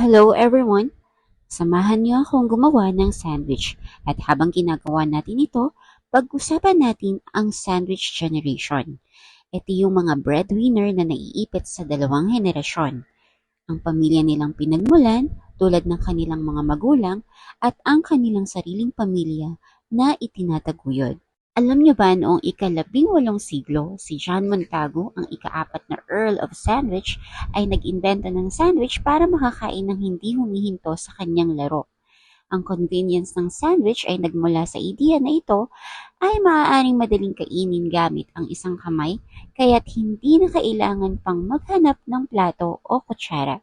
Hello everyone! Samahan niyo akong gumawa ng sandwich at habang ginagawa natin ito, pag-usapan natin ang sandwich generation. Ito yung mga breadwinner na naiipit sa dalawang henerasyon. Ang pamilya nilang pinagmulan tulad ng kanilang mga magulang at ang kanilang sariling pamilya na itinataguyod. Alam niyo ba noong ika-18 siglo, si John Montagu, ang ika-4 na Earl of Sandwich, ay nag-imbento ng sandwich para makakain ng hindi humihinto sa kanyang laro. Ang convenience ng sandwich ay nagmula sa ideya na ito ay maaaring madaling kainin gamit ang isang kamay kaya't hindi na kailangan pang maghanap ng plato o kutsara.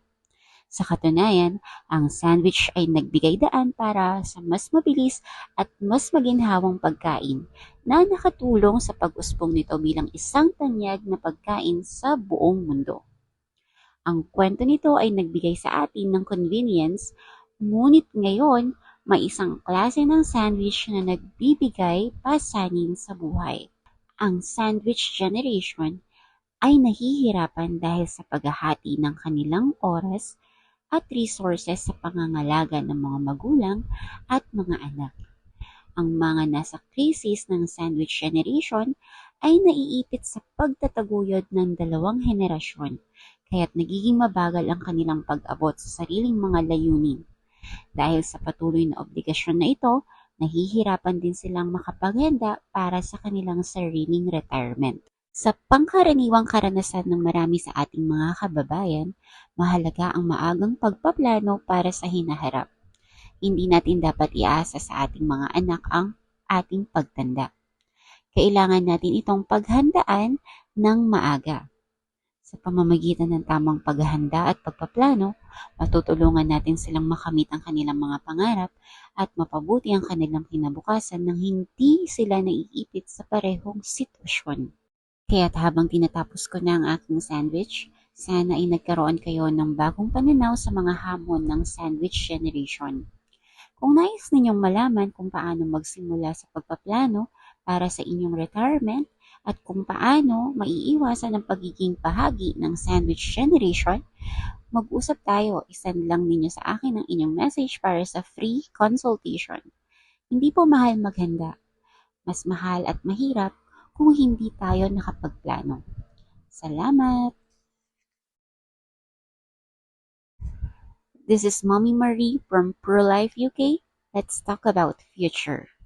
Sa katunayan, ang sandwich ay nagbigay daan para sa mas mabilis at mas maginhawang pagkain na nakatulong sa pag-usbong nito bilang isang tanyag na pagkain sa buong mundo. Ang kwento nito ay nagbigay sa atin ng convenience, ngunit ngayon may isang klase ng sandwich na nagbibigay pasanin sa buhay. Ang sandwich generation ay nahihirapan dahil sa paghahati ng kanilang oras at resources sa pangangalaga ng mga magulang at mga anak. Ang mga nasa krisis ng sandwich generation ay naiipit sa pagtataguyod ng dalawang henerasyon, kaya't nagiging mabagal ang kanilang pag-abot sa sariling mga layunin. Dahil sa patuloy na obligasyon na ito, nahihirapan din silang makapaghanda para sa kanilang sariling retirement. Sa pangkaraniwang karanasan ng marami sa ating mga kababayan, mahalaga ang maagang pagpaplano para sa hinaharap. Hindi natin dapat iasa sa ating mga anak ang ating pagtanda. Kailangan natin itong paghandaan ng maaga. Sa pamamagitan ng tamang paghahanda at pagpaplano, matutulungan natin silang makamit ang kanilang mga pangarap at mapabuti ang kanilang kinabukasan nang hindi sila naiipit sa parehong sitwasyon. Kaya't habang tinatapos ko na ang aking sandwich, sana ay nagkaroon kayo ng bagong pananaw sa mga hamon ng sandwich generation. Kung nais ninyong malaman kung paano magsimula sa pagpaplano para sa inyong retirement at kung paano maiiwasan ang pagiging bahagi ng sandwich generation, mag-usap tayo. Isend lang ninyo sa akin ang inyong message para sa free consultation. Hindi po mahal maghanda. Mas mahal at mahirap kung hindi tayo nakapagplano. Salamat! This is Mommy Marie from ProLife UK. Let's talk about future.